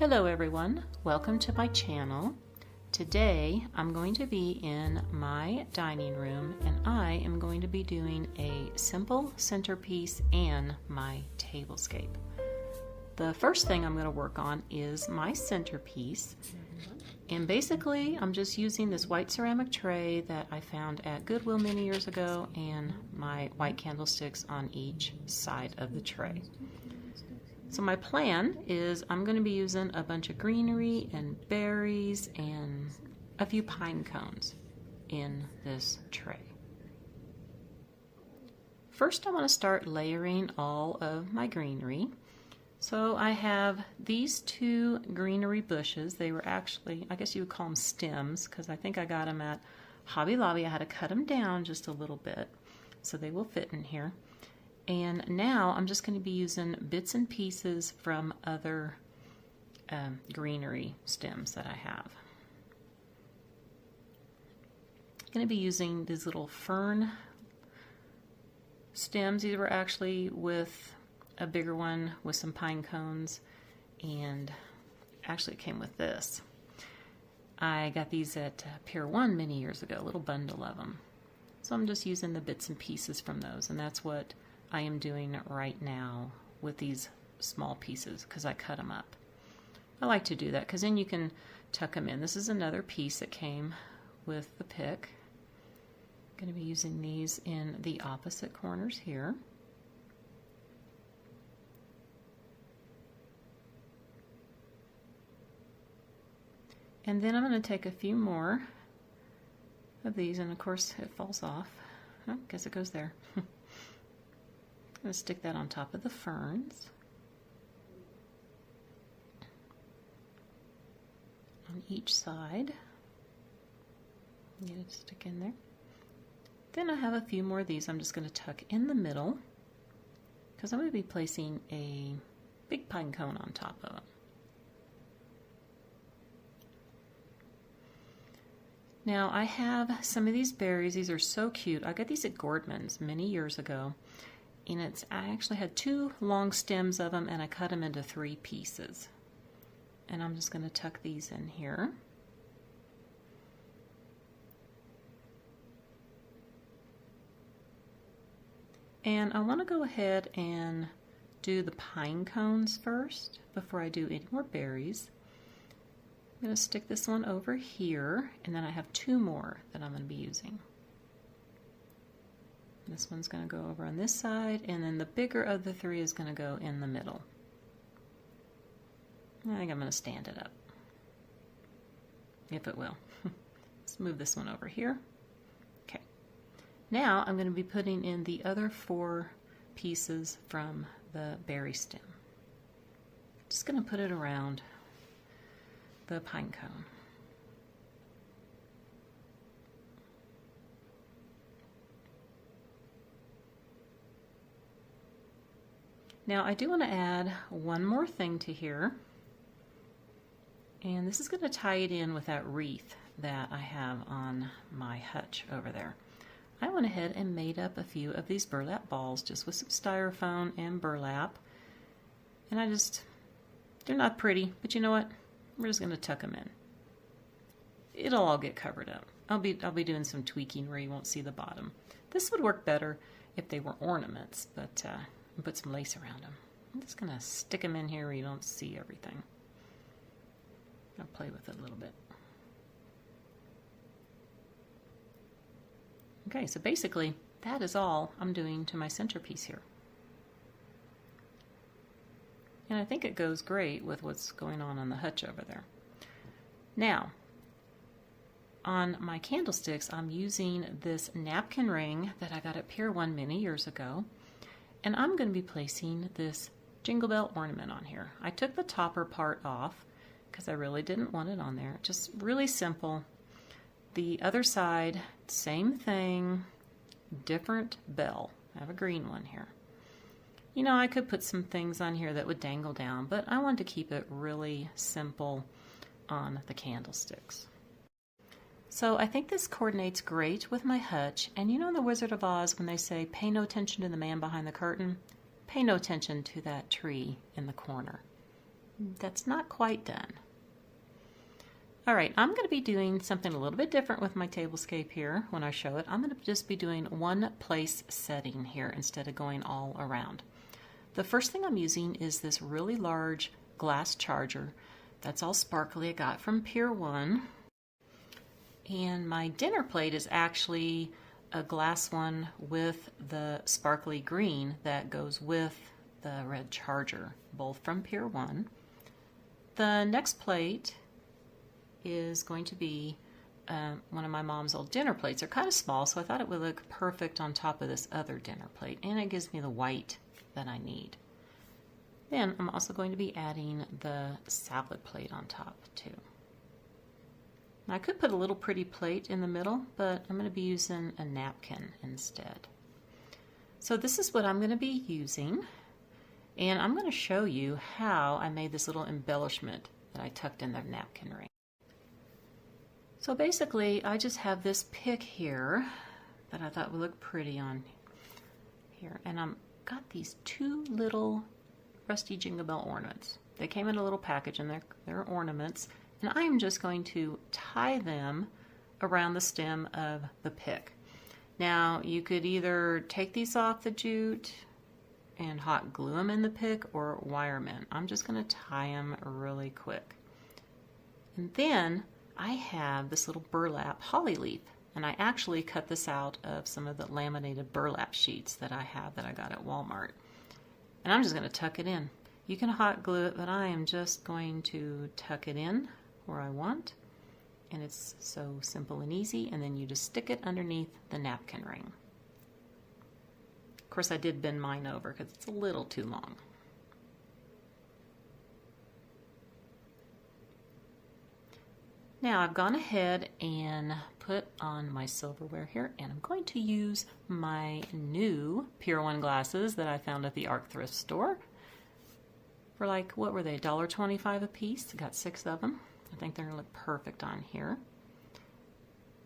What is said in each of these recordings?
Hello everyone, welcome to my channel. Today I'm going to be in my dining room and I am going to be doing a simple centerpiece and my tablescape. The first thing I'm going to work on is my centerpiece, and basically I'm just using this white ceramic tray that I found at Goodwill many years ago and my white candlesticks on each side of the tray. So my plan is I'm going to be using a bunch of greenery and berries and a few pine cones in this tray. First I want to start layering all of my greenery. So I have these two greenery bushes. They were actually, I guess you would call them stems, because I think I got them at Hobby Lobby. I had to cut them down just a little bit so they will fit in here. And now I'm just going to be using bits and pieces from other greenery stems that I have. I'm going to be using these little fern stems. These were actually with a bigger one with some pine cones, and actually it came with this. I got these at Pier 1 many years ago, a little bundle of them. So I'm just using the bits and pieces from those, and that's what I am doing right now with these small pieces because I cut them up. I like to do that because then you can tuck them in. This is another piece that came with the pick. I'm going to be using these in the opposite corners here. And then I'm going to take a few more of these, and of course it falls off. Oh, I guess it goes there. I'm going to stick that on top of the ferns. On each side. Get it to stick in there. Then I have a few more of these I'm just going to tuck in the middle because I'm going to be placing a big pine cone on top of them. Now I have some of these berries. These are so cute. I got these at Gordman's many years ago. And I actually had two long stems of them and I cut them into 3 pieces. And I'm just going to tuck these in here. And I want to go ahead and do the pine cones first before I do any more berries. I'm going to stick this one over here, and then I have 2 more that I'm going to be using. This one's going to go over on this side, and then the bigger of the 3 is going to go in the middle. I think I'm going to stand it up, if it will. Let's move this one over here. Okay. Now I'm going to be putting in the other 4 pieces from the berry stem. Just going to put it around the pine cone. Now I do want to add one more thing to here, and this is going to tie it in with that wreath that I have on my hutch over there. I went ahead and made up a few of these burlap balls just with some styrofoam and burlap, and they're not pretty, but you know what? We're just going to tuck them in. It'll all get covered up. I'll be doing some tweaking where you won't see the bottom. This would work better if they were ornaments, but and put some lace around them. I'm just going to stick them in here where you don't see everything. I'll play with it a little bit. Okay, so basically that is all I'm doing to my centerpiece here. And I think it goes great with what's going on the hutch over there. Now, on my candlesticks, I'm using this napkin ring that I got at Pier 1 many years ago. And I'm going to be placing this jingle bell ornament on here. I took the topper part off because I really didn't want it on there. Just really simple. The other side, same thing, different bell. I have a green one here. You know, I could put some things on here that would dangle down, but I wanted to keep it really simple on the candlesticks. So I think this coordinates great with my hutch, and you know in The Wizard of Oz when they say pay no attention to the man behind the curtain, pay no attention to that tree in the corner. That's not quite done. All right, I'm going to be doing something a little bit different with my tablescape here when I show it. I'm going to just be doing one place setting here instead of going all around. The first thing I'm using is this really large glass charger that's all sparkly I got from Pier 1. And my dinner plate is actually a glass one with the sparkly green that goes with the red charger, both from Pier 1. The next plate is going to be one of my mom's old dinner plates. They're kind of small, so I thought it would look perfect on top of this other dinner plate, and it gives me the white that I need. Then I'm also going to be adding the salad plate on top too. Now, I could put a little pretty plate in the middle, but I'm going to be using a napkin instead. So this is what I'm going to be using, and I'm going to show you how I made this little embellishment that I tucked in the napkin ring. So basically, I just have this pick here that I thought would look pretty on here. And I've got these two little rusty Jingle Bell ornaments. They came in a little package and they're ornaments. And I am just going to tie them around the stem of the pick. Now, you could either take these off the jute and hot glue them in the pick or wire them in. I'm just going to tie them really quick. And then I have this little burlap holly leaf, and I actually cut this out of some of the laminated burlap sheets that I have that I got at Walmart. And I'm just going to tuck it in. You can hot glue it, but I am just going to tuck it in where I want. And it's so simple and easy, and then you just stick it underneath the napkin ring. Of course, I did bend mine over because it's a little too long. Now I've gone ahead and put on my silverware here, and I'm going to use my new Pier 1 glasses that I found at the Arc Thrift Store for like, what were they, $1.25 a piece? I got 6 of them. I think they're going to look perfect on here.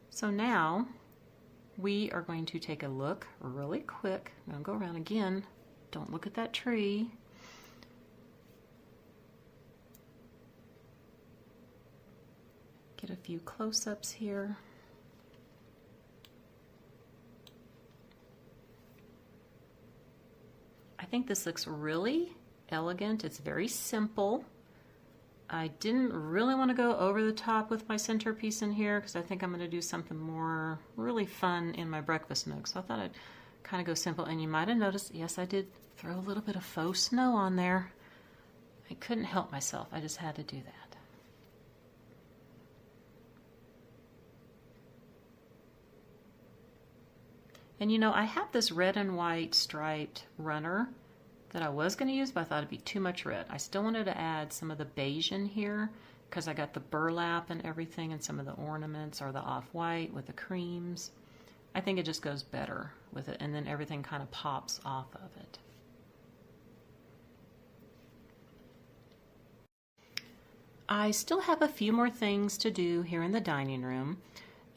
So now we are going to take a look really quick. I'm going to go around again. Don't look at that tree. Get a few close-ups here. I think this looks really elegant. It's very simple. I didn't really want to go over the top with my centerpiece in here because I think I'm going to do something more really fun in my breakfast nook. So I thought I'd kind of go simple. And you might have noticed, yes, I did throw a little bit of faux snow on there. I couldn't help myself. I just had to do that. And you know, I have this red and white striped runner that I was going to use, but I thought it'd be too much red. I still wanted to add some of the beige in here because I got the burlap and everything, and some of the ornaments are the off-white with the creams. I think it just goes better with it, and then everything kind of pops off of it. I still have a few more things to do here in the dining room.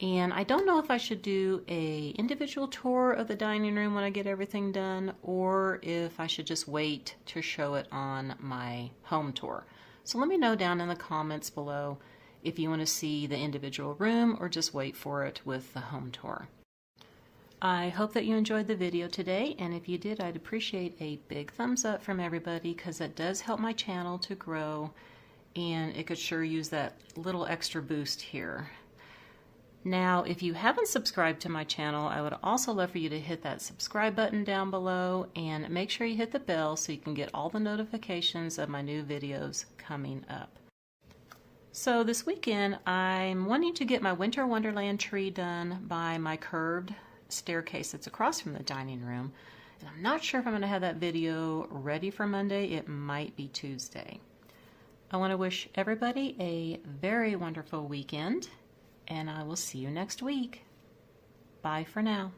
And I don't know if I should do an individual tour of the dining room when I get everything done, or if I should just wait to show it on my home tour. So let me know down in the comments below if you want to see the individual room or just wait for it with the home tour. I hope that you enjoyed the video today, and if you did, I'd appreciate a big thumbs up from everybody because that does help my channel to grow, and it could sure use that little extra boost here. Now, if you haven't subscribed to my channel, I would also love for you to hit that subscribe button down below and make sure you hit the bell so you can get all the notifications of my new videos coming up. So this weekend, I'm wanting to get my Winter Wonderland tree done by my curved staircase that's across from the dining room. And I'm not sure if I'm going to have that video ready for Monday. It might be Tuesday. I want to wish everybody a very wonderful weekend, and I will see you next week. Bye for now.